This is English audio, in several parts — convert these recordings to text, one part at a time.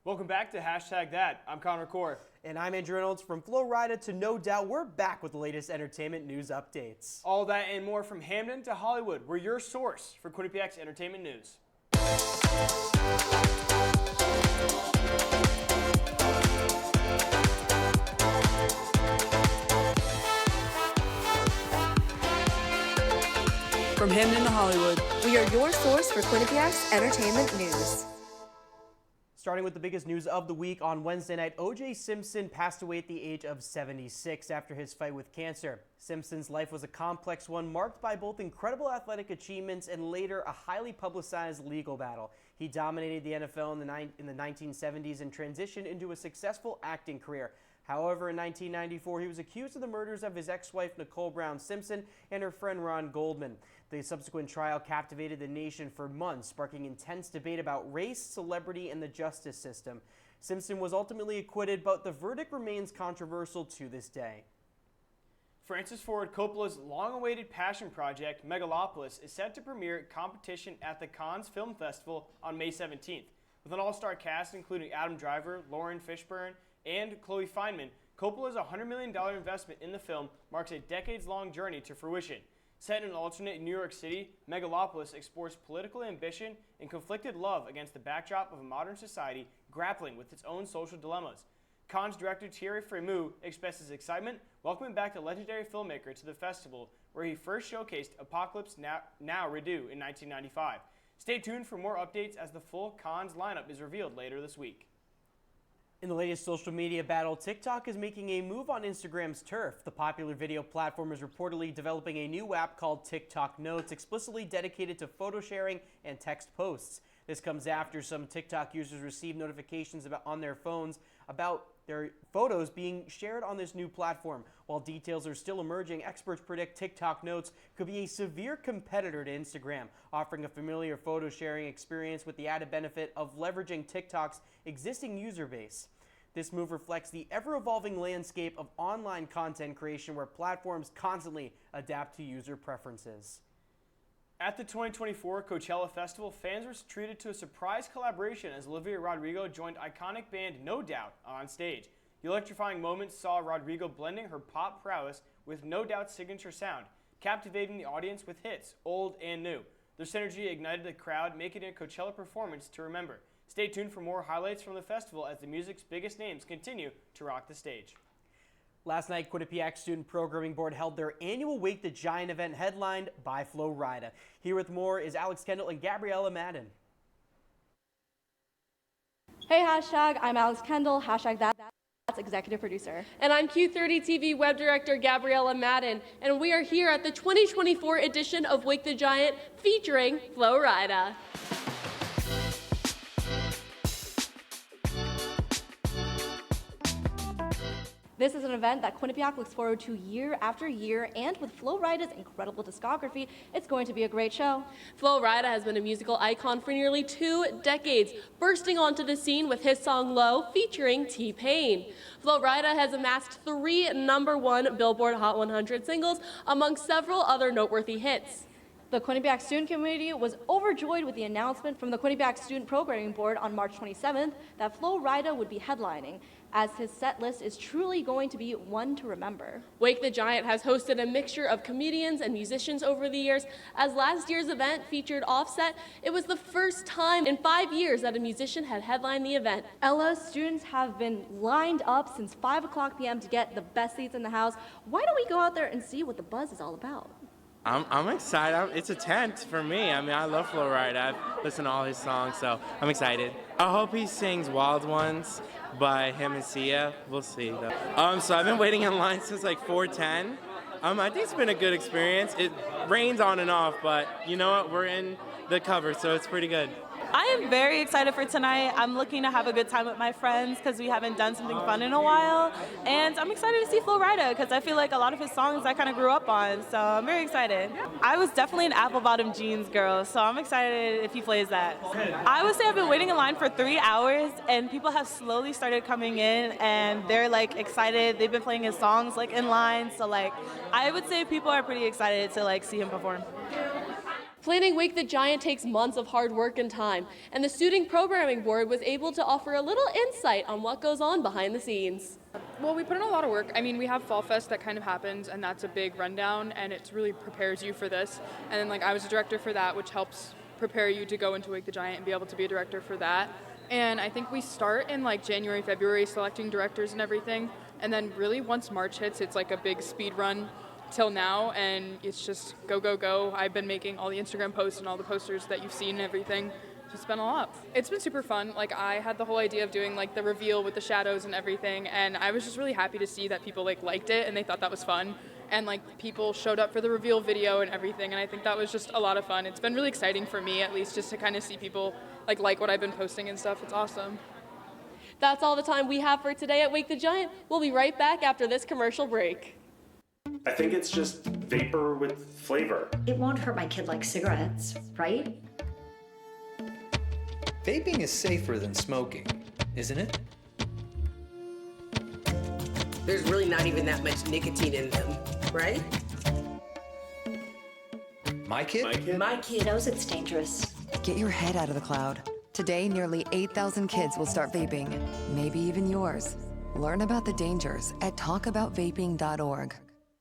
Welcome back to #That. I'm Connor Core. And I'm Andrew Reynolds. From Flo Rida to No Doubt, we're back with the latest entertainment news updates. All that and more from Hamden to Hollywood. We're your source for Quinnipiac's entertainment news. From Hamden to Hollywood, we are your source for Quinnipiac's entertainment news. Starting with the biggest news of the week, on Wednesday night, O.J. Simpson passed away at the age of 76 after his fight with cancer. Simpson's life was a complex one marked by both incredible athletic achievements and later a highly publicized legal battle. He dominated the NFL in the 1970s and transitioned into a successful acting career. However, in 1994, he was accused of the murders of his ex-wife Nicole Brown Simpson and her friend Ron Goldman. The subsequent trial captivated the nation for months, sparking intense debate about race, celebrity, and the justice system. Simpson was ultimately acquitted, but the verdict remains controversial to this day. Francis Ford Coppola's long-awaited passion project, Megalopolis, is set to premiere competition at the Cannes Film Festival on May 17th. With an all-star cast including Adam Driver, Lauren Fishburne, and Chloe Fineman, Coppola's $100 million investment in the film marks a decades-long journey to fruition. Set in an alternate New York City, Megalopolis explores political ambition and conflicted love against the backdrop of a modern society grappling with its own social dilemmas. Cannes director Thierry Frémaux expresses excitement welcoming back the legendary filmmaker to the festival, where he first showcased Apocalypse Now Redo in 1995. Stay tuned for more updates as the full Cannes lineup is revealed later this week. In the latest social media battle, TikTok is making a move on Instagram's turf. The popular video platform is reportedly developing a new app called TikTok Notes, explicitly dedicated to photo sharing and text posts. This comes after some TikTok users received notifications on their phones about their photos being shared on this new platform. While details are still emerging, experts predict TikTok Notes could be a severe competitor to Instagram, offering a familiar photo sharing experience with the added benefit of leveraging TikTok's existing user base. This move reflects the ever-evolving landscape of online content creation, where platforms constantly adapt to user preferences. At the 2024 Coachella Festival, fans were treated to a surprise collaboration as Olivia Rodrigo joined iconic band No Doubt on stage. The electrifying moment saw Rodrigo blending her pop prowess with No Doubt's signature sound, captivating the audience with hits, old and new. Their synergy ignited the crowd, making it a Coachella performance to remember. Stay tuned for more highlights from the festival as the music's biggest names continue to rock the stage. Last night, Quinnipiac Student Programming Board held their annual Wake the Giant event headlined by Flo Rida. Here with more is Alex Kendall and Gabriella Madden. Hey, I'm Alex Kendall, #That's executive producer. And I'm Q30 TV web director Gabriella Madden, and we are here at the 2024 edition of Wake the Giant featuring Flo Rida. This is an event that Quinnipiac looks forward to year after year, and with Flo Rida's incredible discography, it's going to be a great show. Flo Rida has been a musical icon for nearly 2 decades, bursting onto the scene with his song Low featuring T-Pain. Flo Rida has amassed 3 #1 Billboard Hot 100 singles, among several other noteworthy hits. The Quinnipiac student community was overjoyed with the announcement from the Quinnipiac Student Programming Board on March 27th that Flo Rida would be headlining, as his set list is truly going to be one to remember. Wake the Giant has hosted a mixture of comedians and musicians over the years. As last year's event featured Offset, it was the first time in 5 years that a musician had headlined the event. Ella, students have been lined up since 5 p.m. to get the best seats in the house. Why don't we go out there and see what the buzz is all about? I'm excited. It's a tent for me. I mean, I love Flo Rida. I've listened to all his songs, so I'm excited. I hope he sings Wild Ones by him and Sia. We'll see, though. So I've been waiting in line since like 4:10. I think it's been a good experience. It rains on and off, but you know what? We're in the cover, so it's pretty good. I am very excited for tonight. I'm looking to have a good time with my friends because we haven't done something fun in a while. And I'm excited to see Flo Rida because I feel like a lot of his songs I kind of grew up on. So I'm very excited. I was definitely an apple bottom jeans girl, so I'm excited if he plays that. I would say I've been waiting in line for 3 hours and people have slowly started coming in and they're like excited. They've been playing his songs like in line. So like I would say people are pretty excited to like see him perform. Planning Wake the Giant takes months of hard work and time, and the Student Programming Board was able to offer a little insight on what goes on behind the scenes. Well, we put in a lot of work. I mean, we have Fall Fest that kind of happens, and that's a big rundown, and it really prepares you for this. And then, like, I was a director for that, which helps prepare you to go into Wake the Giant and be able to be a director for that. And I think we start in, like, January, February, selecting directors and everything. And then really once March hits, it's like a big speed run till now, and it's just go, go, go. I've been making all the Instagram posts and all the posters that you've seen and everything. It's been a lot. It's been super fun. Like, I had the whole idea of doing like the reveal with the shadows and everything, and I was just really happy to see that people like liked it and they thought that was fun. And like people showed up for the reveal video and everything, and I think that was just a lot of fun. It's been really exciting for me, at least, just to kind of see people like what I've been posting and stuff. It's awesome. That's all the time we have for today at Wake the Giant. We'll be right back after this commercial break. I think it's just vapor with flavor. It won't hurt my kid like cigarettes, right? Vaping is safer than smoking, isn't it? There's really not even that much nicotine in them, right? My kid? My kid knows it's dangerous. Get your head out of the cloud. Today, nearly 8,000 kids will start vaping, maybe even yours. Learn about the dangers at talkaboutvaping.org.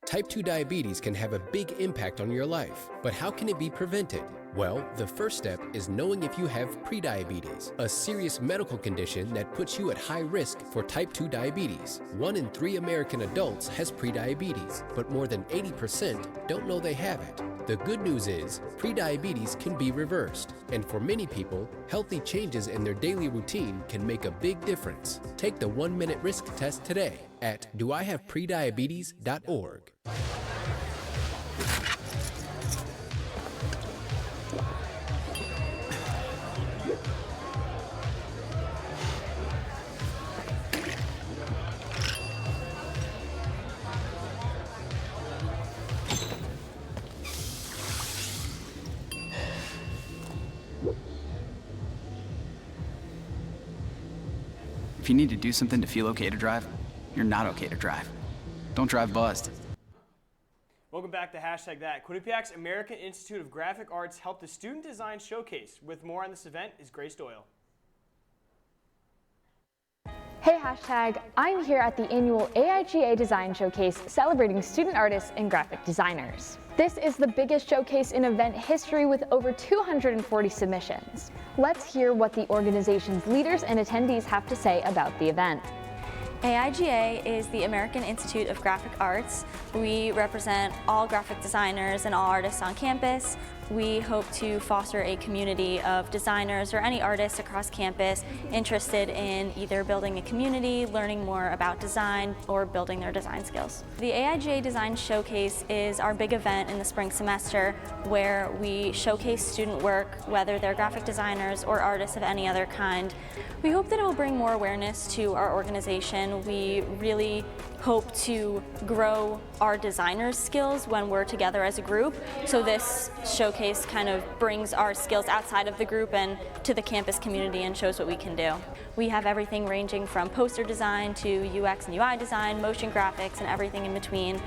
Type 2 diabetes can have a big impact on your life, but how can it be prevented? Well, the first step is knowing if you have prediabetes, a serious medical condition that puts you at high risk for type 2 diabetes. 1 in 3 American adults has prediabetes, but more than 80% don't know they have it. The good news is, prediabetes can be reversed, and for many people, healthy changes in their daily routine can make a big difference. Take the 1-minute risk test today at doihaveprediabetes.org. If you need to do something to feel okay to drive, you're not okay to drive. Don't drive buzzed. Welcome back to #that. Quinnipiac's American Institute of Graphic Arts held the Student Design Showcase. With more on this event is Grace Doyle. Hey I'm here at the annual AIGA Design Showcase celebrating student artists and graphic designers. This is the biggest showcase in event history with over 240 submissions. Let's hear what the organization's leaders and attendees have to say about the event. AIGA is the American Institute of Graphic Arts. We represent all graphic designers and all artists on campus. We hope to foster a community of designers or any artists across campus interested in either building a community, learning more about design, or building their design skills. The AIGA Design Showcase is our big event in the spring semester where we showcase student work, whether they're graphic designers or artists of any other kind. We hope that it will bring more awareness to our organization. We really hope to grow our designers' skills when we're together as a group. So this showcase kind of brings our skills outside of the group and to the campus community and shows what we can do. We have everything ranging from poster design to UX and UI design, motion graphics, and everything in between.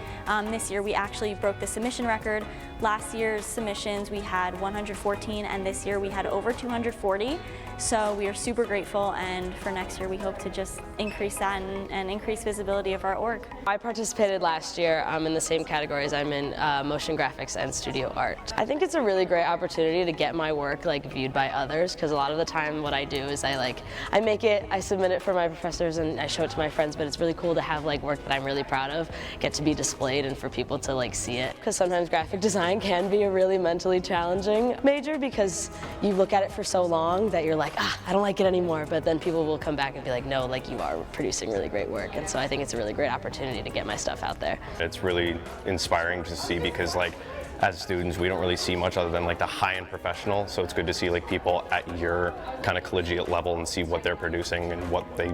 This year we actually broke the submission record. Last year's submissions we had 114, and this year we had over 240. So we are super grateful, and for next year we hope to just increase that and increase visibility of our org. I participated last year in the same categories. I'm in motion graphics and studio art. I think it's a really great opportunity to get my work viewed by others, because a lot of the time what I do is I make it, I submit it for my professors, and I show it to my friends, but it's really cool to have work that I'm really proud of get to be displayed and for people to see it. Because sometimes graphic design can be a really mentally challenging major, because you look at it for so long that you're I don't like it anymore, but then people will come back and be no, you are producing really great work. And so I think it's a really great opportunity to get my stuff out there. It's really inspiring to see, because as students we don't really see much other than the high-end professional, so it's good to see people at your kind of collegiate level and see what they're producing and what they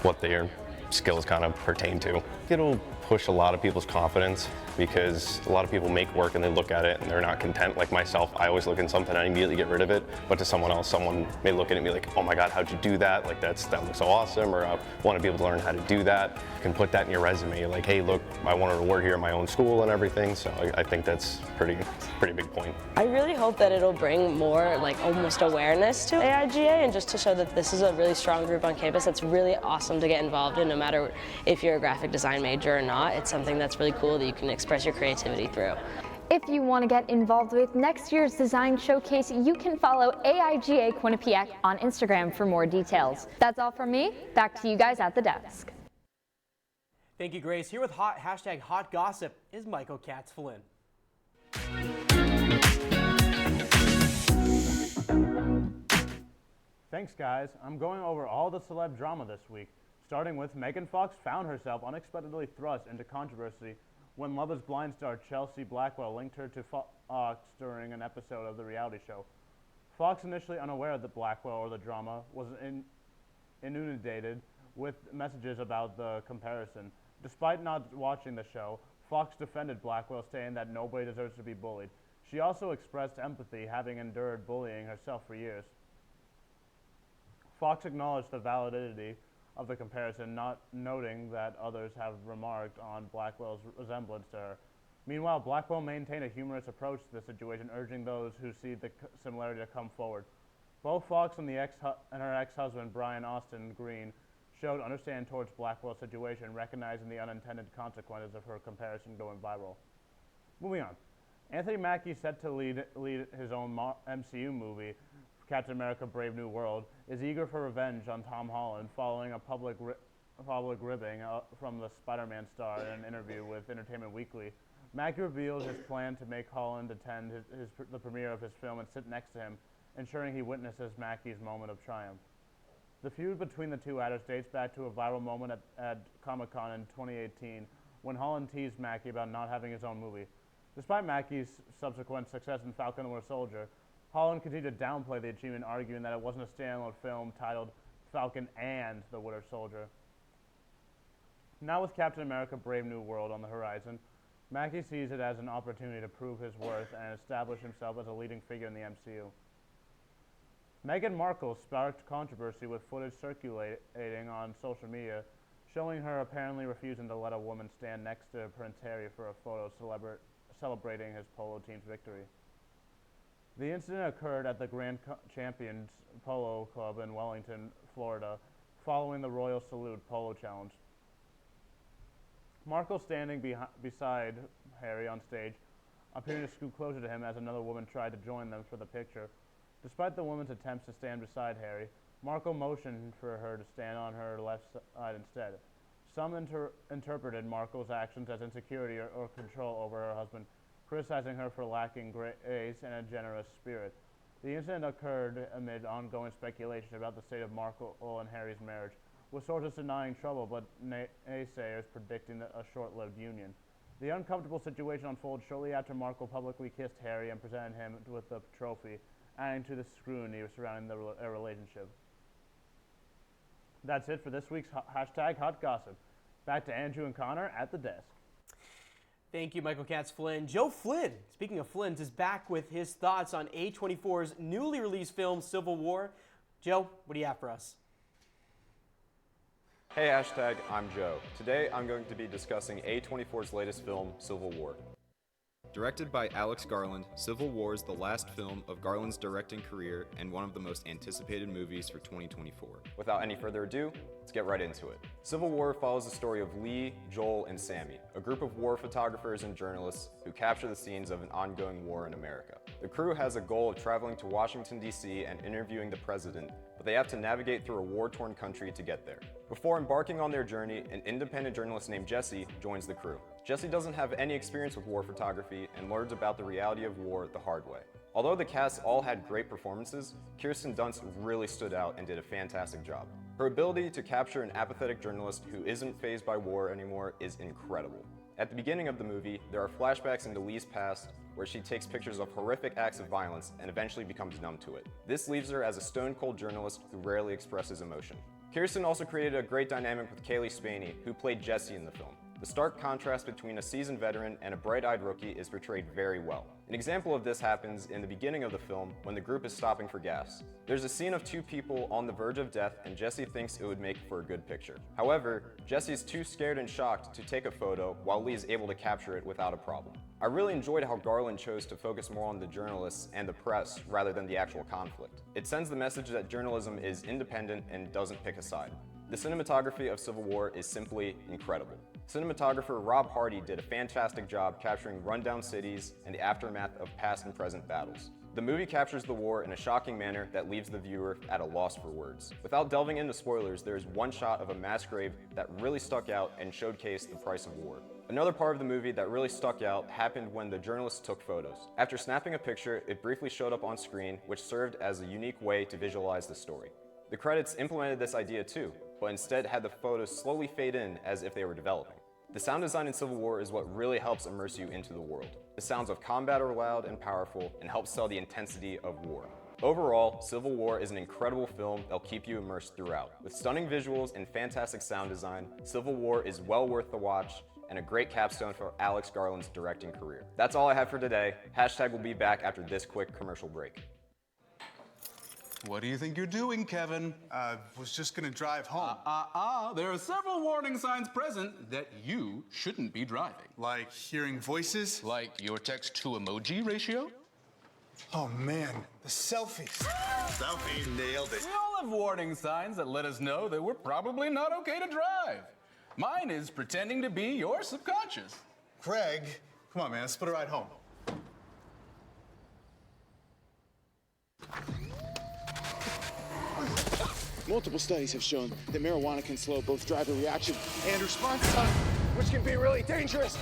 what their skills kind of pertain to. It'll push a lot of people's confidence, because a lot of people make work and they look at it and they're not content. Like myself, I always look at something and I immediately get rid of it, but to someone else, someone may look at it and be like, oh my God, how'd you do that? Like that looks so awesome, or I want to be able to learn how to do that. You can put that in your resume, like, hey, look, I wanted to work here at my own school and everything, so I think that's pretty big point. I really hope that it'll bring more like almost awareness to AIGA, and just to show that this is a really strong group on campus that's really awesome to get involved in, no matter if you're a graphic design major or not. It's something that's really cool that you can express your creativity through. If you want to get involved with next year's design showcase, you can follow AIGA Quinnipiac on Instagram for more details. That's all from me. Back to you guys at the desk. Thank you, Grace. Here with hashtag Hot Gossip is Michael Katz-Flynn. Thanks, guys. I'm going over all the celeb drama this week, starting with Megan Fox found herself unexpectedly thrust into controversy when Love is Blind star Chelsea Blackwell linked her to Fox during an episode of the reality show. Fox, initially unaware that Blackwell or the drama, was inundated with messages about the comparison. Despite not watching the show, Fox defended Blackwell, saying that nobody deserves to be bullied. She also expressed empathy, having endured bullying herself for years. Fox acknowledged the validity of the comparison, not noting that others have remarked on Blackwell's resemblance to her. Meanwhile, Blackwell maintained a humorous approach to the situation, urging those who see the similarity to come forward. Both Fox and her ex-husband, Brian Austin Green, showed understanding towards Blackwell's situation, recognizing the unintended consequences of her comparison going viral. Moving on. Anthony Mackie, set to lead his own MCU movie, Captain America Brave New World, is eager for revenge on Tom Holland following a public ribbing from the Spider-Man star in an interview with Entertainment Weekly. Mackie revealed his plan to make Holland attend the premiere of his film and sit next to him, ensuring he witnesses Mackie's moment of triumph. The feud between the two actors dates back to a viral moment at Comic-Con in 2018 when Holland teased Mackie about not having his own movie. Despite Mackie's subsequent success in Falcon and Winter Soldier, Holland continued to downplay the achievement, arguing that it wasn't a standalone film titled Falcon and the Winter Soldier. Now with Captain America Brave New World on the horizon, Mackie sees it as an opportunity to prove his worth and establish himself as a leading figure in the MCU. Meghan Markle sparked controversy with footage circulating on social media, showing her apparently refusing to let a woman stand next to Prince Harry for a photo celebrating his polo team's victory. The incident occurred at the Grand Champions Polo Club in Wellington, Florida, following the Royal Salute Polo Challenge. Markle, standing beside Harry on stage, appearing to scoot closer to him as another woman tried to join them for the picture. Despite the woman's attempts to stand beside Harry, Markle motioned for her to stand on her left side instead. Some interpreted Markle's actions as insecurity or control over her husband, criticizing her for lacking grace and a generous spirit. The incident occurred amid ongoing speculation about the state of Markle and Harry's marriage, with sources denying trouble but naysayers predicting a short-lived union. The uncomfortable situation unfolded shortly after Markle publicly kissed Harry and presented him with the trophy, adding to the scrutiny surrounding their relationship. That's it for this week's hashtag Hot Gossip. Back to Andrew and Connor at the desk. Thank you, Michael Katz-Flynn. Joe Flynn, speaking of Flynn's, is back with his thoughts on A24's newly released film, Civil War. Joe, what do you have for us? Hey, hashtag, I'm Joe. Today, I'm going to be discussing A24's latest film, Civil War. Directed by Alex Garland, Civil War is the last film of Garland's directing career and one of the most anticipated movies for 2024. Without any further ado, let's get right into it. Civil War follows the story of Lee, Joel, and Sammy, a group of war photographers and journalists who capture the scenes of an ongoing war in America. The crew has a goal of traveling to Washington, D.C. and interviewing the president, but they have to navigate through a war-torn country to get there. Before embarking on their journey, an independent journalist named Jesse joins the crew. Jesse doesn't have any experience with war photography and learns about the reality of war the hard way. Although the cast all had great performances, Kirsten Dunst really stood out and did a fantastic job. Her ability to capture an apathetic journalist who isn't fazed by war anymore is incredible. At the beginning of the movie, there are flashbacks into Lee's past where she takes pictures of horrific acts of violence and eventually becomes numb to it. This leaves her as a stone-cold journalist who rarely expresses emotion. Kirsten also created a great dynamic with Kaylee Spaney, who played Jesse in the film. The stark contrast between a seasoned veteran and a bright-eyed rookie is portrayed very well. An example of this happens in the beginning of the film when the group is stopping for gas. There's a scene of two people on the verge of death and Jesse thinks it would make for a good picture. However, Jesse's too scared and shocked to take a photo while Lee is able to capture it without a problem. I really enjoyed how Garland chose to focus more on the journalists and the press rather than the actual conflict. It sends the message that journalism is independent and doesn't pick a side. The cinematography of Civil War is simply incredible. Cinematographer Rob Hardy did a fantastic job capturing rundown cities and the aftermath of past and present battles. The movie captures the war in a shocking manner that leaves the viewer at a loss for words. Without delving into spoilers, there is one shot of a mass grave that really stuck out and showcased the price of war. Another part of the movie that really stuck out happened when the journalists took photos. After snapping a picture, it briefly showed up on screen, which served as a unique way to visualize the story. The credits implemented this idea too, but instead had the photos slowly fade in as if they were developing. The sound design in Civil War is what really helps immerse you into the world. The sounds of combat are loud and powerful and help sell the intensity of war. Overall, Civil War is an incredible film that'll keep you immersed throughout. With stunning visuals and fantastic sound design, Civil War is well worth the watch and a great capstone for Alex Garland's directing career. That's all I have for today. Hashtag will be back after this quick commercial break. What do you think you're doing, Kevin? Was just gonna drive home. There are several warning signs present that you shouldn't be driving. Like hearing voices? Like your text-to-emoji ratio? Oh man, the selfies. Selfie, nailed it. We all have warning signs that let us know that we're probably not okay to drive. Mine is pretending to be your subconscious. Craig, come on man, let's put a ride home. Multiple studies have shown that marijuana can slow both driver reaction and response time, which can be really dangerous.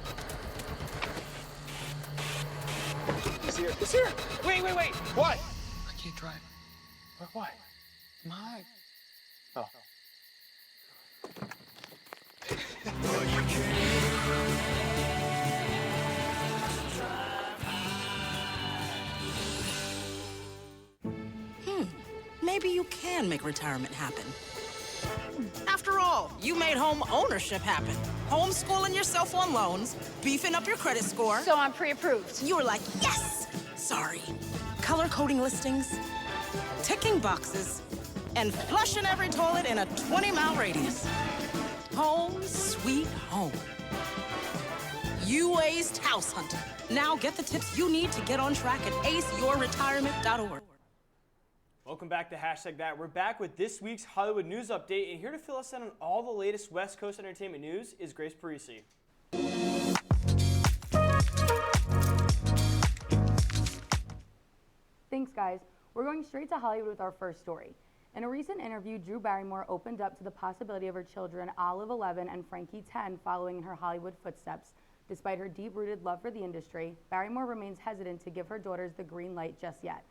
It's here. It's here. Wait. What? I can't drive. Why? My. Oh. Maybe you can make retirement happen. After all, you made home ownership happen. Homeschooling yourself on loans, beefing up your credit score. So I'm pre-approved. You were like, yes! Sorry. Color coding listings, ticking boxes, and flushing every toilet in a 20-mile radius. Home sweet home. You aced house hunting. Now get the tips you need to get on track at aceyourretirement.org. Welcome back to Hashtag That. We're back with this week's Hollywood News Update, and here to fill us in on all the latest West Coast entertainment news is Grace Parisi. Thanks, guys. We're going straight to Hollywood with our first story. In a recent interview, Drew Barrymore opened up to the possibility of her children Olive, 11, and Frankie, 10, following in her Hollywood footsteps. Despite her deep-rooted love for the industry, Barrymore remains hesitant to give her daughters the green light just yet.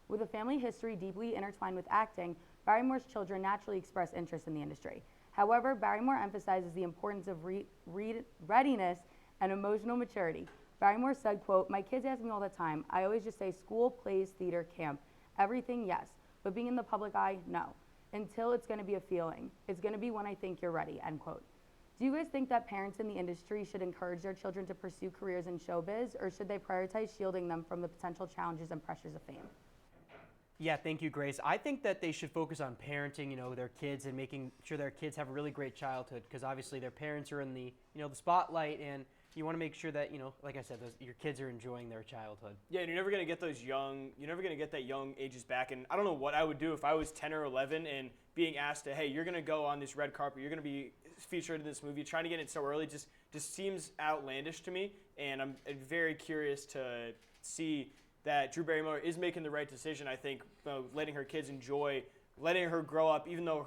With a family history deeply intertwined with acting, Barrymore's children naturally express interest in the industry. However, Barrymore emphasizes the importance of readiness and emotional maturity. Barrymore said, quote, "My kids ask me all the time. I always just say school, plays, theater, camp. Everything, yes. But being in the public eye, no. Until it's going to be a feeling. It's going to be when I think you're ready," end quote. Do you guys think that parents in the industry should encourage their children to pursue careers in showbiz, or should they prioritize shielding them from the potential challenges and pressures of fame? Yeah, thank you, Grace. I think that they should focus on parenting, their kids and making sure their kids have a really great childhood, because obviously their parents are in the, the spotlight, and you want to make sure that, like I said, your kids are enjoying their childhood. Yeah, and you're never going to get that young ages back. And I don't know what I would do if I was 10 or 11 and being asked to, hey, you're going to go on this red carpet, you're going to be featured in this movie. Trying to get it so early just seems outlandish to me, and I'm very curious to see that Drew Barrymore is making the right decision. I think letting her kids letting her grow up, even though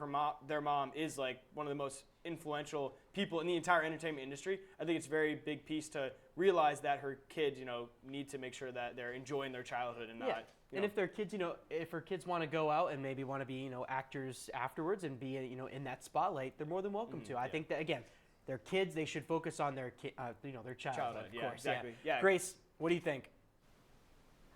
their mom is like one of the most influential people in the entire entertainment industry. I think it's a very big piece to realize that her kids, need to make sure that they're enjoying their childhood and not. Yeah. And if their kids, if her kids want to go out and maybe want to be, actors afterwards and be, in that spotlight, they're more than welcome to. I think that, again, their kids, they should focus on their, their childhood, of course. Exactly. Yeah. Grace, what do you think?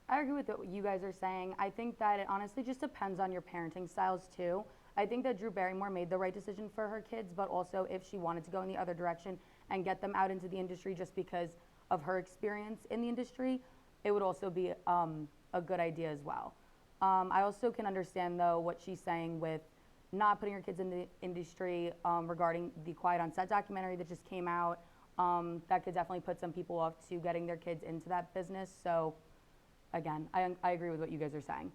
I agree with what you guys are saying. I think that it honestly just depends on your parenting styles too. I think that Drew Barrymore made the right decision for her kids, but also if she wanted to go in the other direction and get them out into the industry just because of her experience in the industry, it would also be a good idea as well. I also can understand, though, what she's saying with not putting her kids in the industry regarding the Quiet on Set documentary that just came out. That could definitely put some people off to getting their kids into that business. So, again, I agree with what you guys are saying.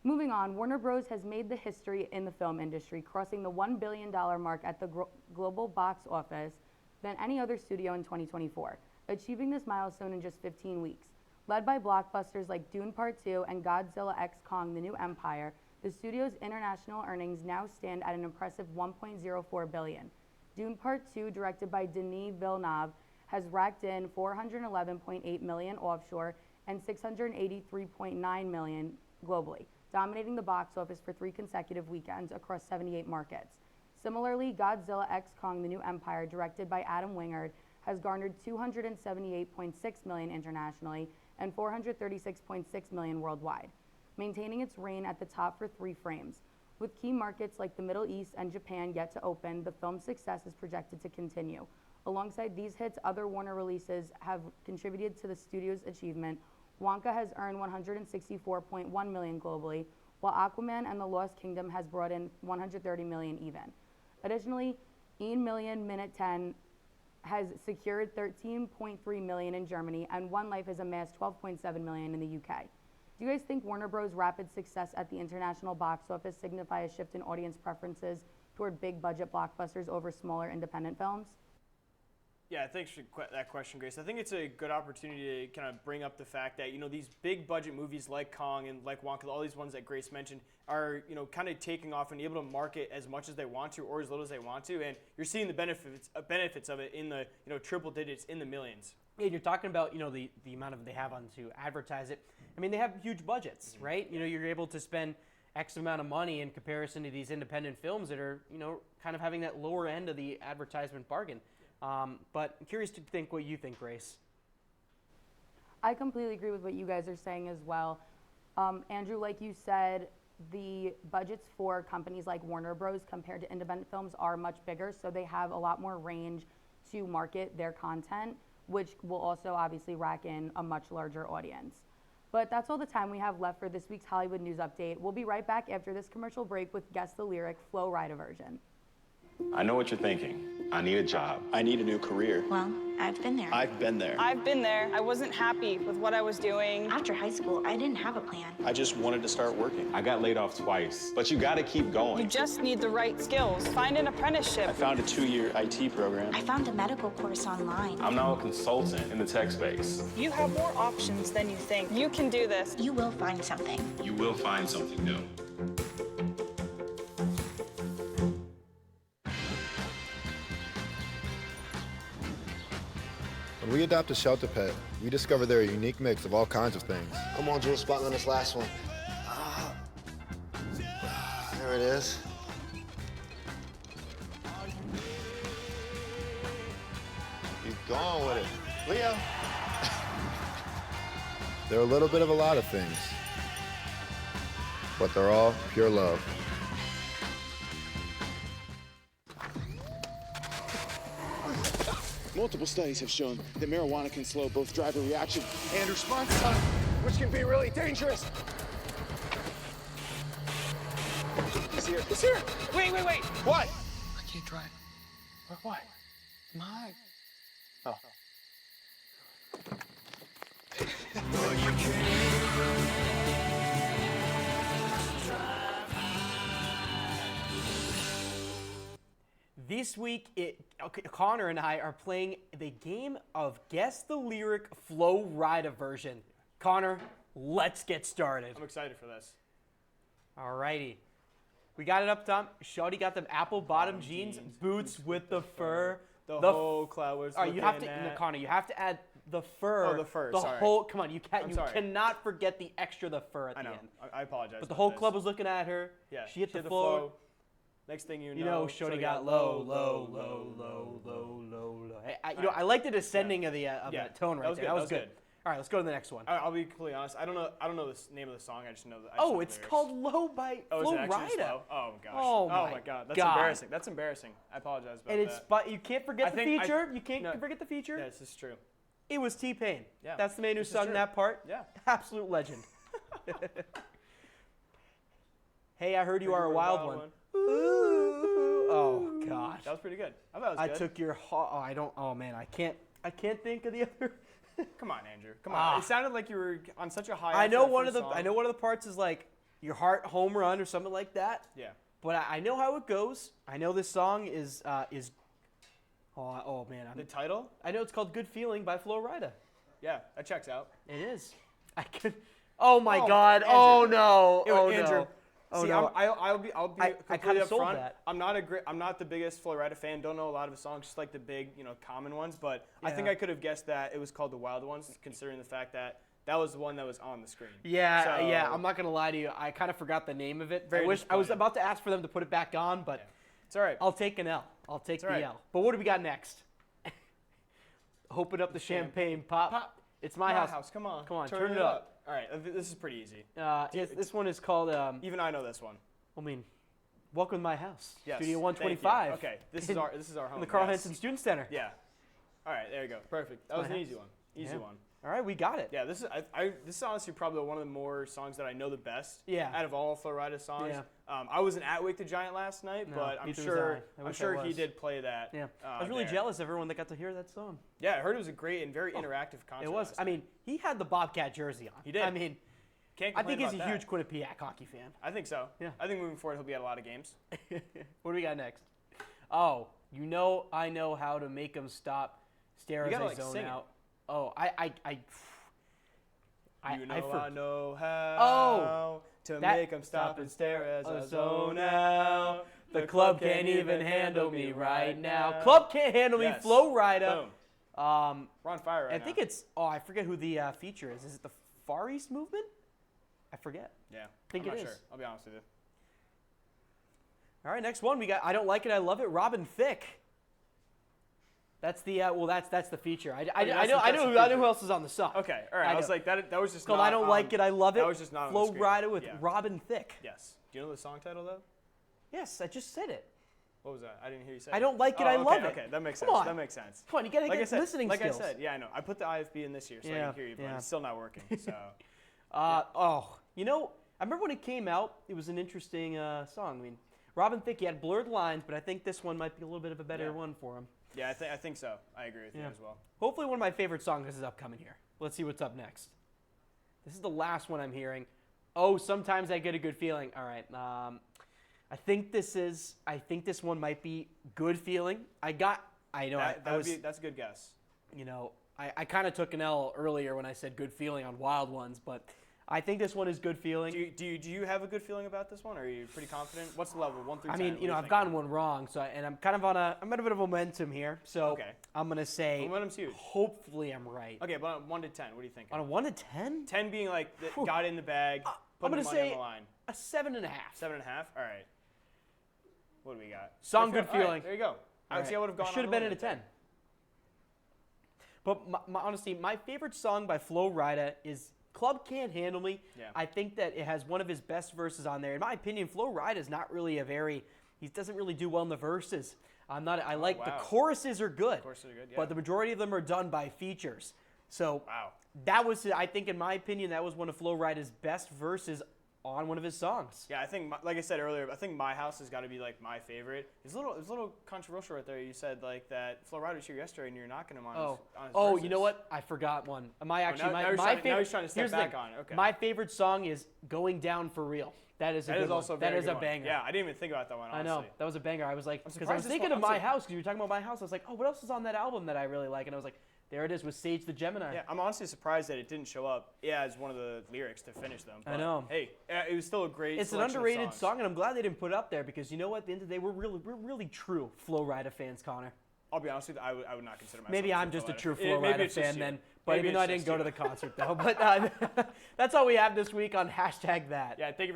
Moving on, Warner Bros. Has made the history in the film industry, crossing the $1 billion mark at the global box office than any other studio in 2024, achieving this milestone in just 15 weeks. Led by blockbusters like Dune Part 2 and Godzilla x Kong: The New Empire, the studio's international earnings now stand at an impressive $1.04 billion. Dune Part 2, directed by Denis Villeneuve, has racked in $411.8 million offshore and $683.9 million globally, dominating the box office for 3 consecutive weekends across 78 markets. Similarly, Godzilla x Kong: The New Empire, directed by Adam Wingard, has garnered $278.6 million internationally and $436.6 million worldwide, maintaining its reign at the top for 3 frames. With key markets like the Middle East and Japan yet to open, the film's success is projected to continue. Alongside these hits, other Warner releases have contributed to the studio's achievement. Wonka has earned $164.1 million globally, while Aquaman and the Lost Kingdom has brought in $130 million even. Additionally, Een Million Minute 10 has secured $13.3 million in Germany, and One Life has amassed $12.7 million in the UK. Do you guys think Warner Bros.' rapid success at the international box office signify a shift in audience preferences toward big budget blockbusters over smaller independent films? Yeah, thanks for that question, Grace. I think it's a good opportunity to kind of bring up the fact that, these big budget movies like Kong and like Wonka, all these ones that Grace mentioned, are, kind of taking off and able to market as much as they want to or as little as they want to. And you're seeing the benefits of it in the, triple digits, in the millions. And you're talking about, the amount of they have on to advertise it. I mean, they have huge budgets, right? You're able to spend X amount of money in comparison to these independent films that are, kind of having that lower end of the advertisement bargain. But I'm curious to think what you think, Grace. I completely agree with what you guys are saying as well. Andrew, like you said, the budgets for companies like Warner Bros. Compared to independent films are much bigger, so they have a lot more range to market their content, which will also obviously rack in a much larger audience. But that's all the time we have left for this week's Hollywood News Update. We'll be right back after this commercial break with Guess the Lyric Flow Rida version. I know what you're thinking. I need a job. I need a new career. Well, I've been there. I've been there. I've been there. I wasn't happy with what I was doing. After high school, I didn't have a plan. I just wanted to start working. I got laid off twice, but you gotta keep going. You just need the right skills. Find an apprenticeship. I found a 2-year IT program. I found a medical course online. I'm now a consultant in the tech space. You have more options than you think. You can do this. You will find something. You will find something new. When we adopt a shelter pet, we discover they're a unique mix of all kinds of things. I'm on Jules spot on this last one. There it is. Keep going with it. Leo. They're a little bit of a lot of things, but they're all pure love. Multiple studies have shown that marijuana can slow both driver reaction and response response time, which can be really dangerous. He's here. He's here. Wait. What? I can't drive. Why? My. Oh. This week, Connor and I are playing the game of Guess the Lyric Flow Rida version. Connor, let's get started. I'm excited for this. Alrighty. We got it up top. Shawty got them apple bottom jeans, boots with the fur. The whole cloud was you have to, Connor, you have to add the fur. Oh, the fur, sorry. Come on, you cannot forget the extra the fur at the end. I apologize. But the whole club was looking at her. Yeah. She hit the floor. Next thing you know, Shorty got low. Hey, I like the descending of the that tone right there. That was good. All right, let's go to the next one. I'll be completely honest. I don't know the name of the song. I just know the. It's called "Low" by Flo is it actually just Rida. Low? Oh gosh. Oh my god. That's embarrassing. That's embarrassing. I apologize about that. But you can't forget the feature. You can't forget the feature. Yeah, this is true. It was T-Pain. Yeah. That's the man who sung that part. Yeah. Absolute legend. Hey, I heard you are a wild one. Ooh. Oh gosh. That was pretty good. I thought it was good. I took your heart. Oh, I don't. Oh man, I can't think of the other. Come on, Andrew. Come on. It sounded like you were on such a high. I know one of the parts is like your heart home run or something like that. Yeah. But I know how it goes. I know this song is. Oh man. The title? I know it's called "Good Feeling" by Flo Rida. Yeah, that checks out. It is. I could. Oh my God. Andrew. Oh no. Oh Andrew. no. Oh, See, no. I'll be completely sold upfront. that. I'm not the biggest Flo Rida fan. Don't know a lot of his songs, just like the big, common ones. But I think I could have guessed that it was called "The Wild Ones," considering the fact that that was the one that was on the screen. Yeah. I'm not gonna lie to you. I kind of forgot the name of it. I was about to ask for them to put it back on, but it's all right. I'll take an L. I'll take the right. L. But what do we got next? Open up the champagne, pop. It's my house. Come on, turn it up. All right, this is pretty easy. This one is called. Even I know this one. I mean, welcome to my house. Yes, Studio thank you. 125. Okay, this is our home. In the Carl yes. Henson Student Center. Yeah. All right, there you go. Perfect. That was an easy one. Easy one. All right, we got it. Yeah, this is honestly probably one of the more songs that I know the best. Yeah. Out of all Flo Rida songs. Yeah. I wasn't at Wake the Giant last night, but I'm sure he did play that. Yeah. I was really jealous of everyone that got to hear that song. Yeah, I heard it was a great and very interactive concert. It was. I mean, he had the Bobcat jersey on. He did. I mean, can't I think he's a about huge Quinnipiac hockey fan. I think so. Yeah. I think moving forward he'll be at a lot of games. What do we got next? Oh, I know how to make them stop, stare as I zone out. Oh, I know how to make them stop and stare as I zone out. The club can't even handle me right now. Club can't handle me, Flo Rida. Boom. We're on fire right now. I think it's, I forget who the feature is. Is it the Far East Movement? I forget. Yeah. I think I'm it not is. Sure. I'll be honest with you. All right, next one. We got I Don't Like It, I Love It, Robin Thicke. That's the that's the feature. I know who else is on the song. Okay, all right. I was like that was just called I Don't Like It, I Love It. That was just not Flo on the screen. Rida with Robin Thicke. Yes. Do you know the song title though? Yes, I just said it. What was that? I didn't hear you say. I Don't Like It, I Love It. Okay, that makes sense. Come on. That makes sense. Come on, you gotta get listening skills. Like I said, yeah, I know. I put the IFB in this year, so I can hear you, but it's still not working. So. I remember when it came out, it was an interesting song. I mean, Robin Thicke, he had blurred lines, but I think this one might be a little bit of a better one for him. Yeah, I think so. I agree with you as well. Hopefully one of my favorite songs is upcoming here. Let's see what's up next. This is the last one I'm hearing. Oh, Sometimes I Get a Good Feeling. All right. I think this one might be Good Feeling. That's a good guess. I kind of took an L earlier when I said Good Feeling on Wild Ones, but I think this one is Good Feeling. Do you have a good feeling about this one? Or are you pretty confident? What's the level, 1 through 10? I mean, I've gotten one wrong, so I'm kind of I'm at a bit of a momentum here. So I'm gonna say momentum's huge. Hopefully I'm right. Okay, but on 1 to 10, what do you think? On a 1 to 10? 10 being like got in the bag, put the money on the line. A 7.5. 7.5. All right. What do we got? Song Good Feeling. Right, there you go. I would have gone. Should have been at a 10. But honestly, my favorite song by Flo Rida is Club Can't Handle Me. Yeah. I think that it has one of his best verses on there. In my opinion, Flo Rida is not really he doesn't really do well in the verses. The choruses are good. But the majority of them are done by features. So that was, I think, in my opinion, that was one of Flo Rida's best verses on one of his songs. Yeah, I think, like I said earlier, I think My House has got to be like my favorite. It's a little controversial right there. You said like that Flo Rida was here yesterday and you're knocking him on his verses. You know what? I forgot one. My favorite. Now he's trying to step back on it. Okay. My favorite song is Going Down for Real. That is a banger. Yeah, I didn't even think about that one, honestly. I know. That was a banger. I was like, because I was thinking of My House, because you were talking about My House. I was like, oh, what else is on that album that I really like? And I was like, there it is with Sage the Gemini. Yeah, I'm honestly surprised that it didn't show up as one of the lyrics to finish them. But I know. Hey, it was still a great It's an underrated song, and I'm glad they didn't put it up there because you know what? At the end of the day, we're really true Flo Rida fans, Connor. I'll be honest with you, I would not consider myself Maybe I'm just a true Flo Rida fan then. But maybe even though I didn't go to the concert though. But that's all we have this week on #that. Yeah, thank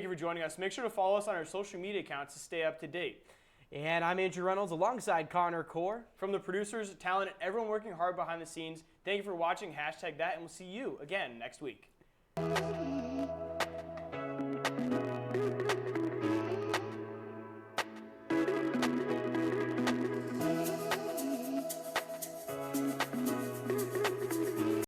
you for joining us. Make sure to follow us on our social media accounts to stay up to date. And I'm Andrew Reynolds alongside Connor Core. From the producers, talent, and everyone working hard behind the scenes, thank you for watching #that, and we'll see you again next week.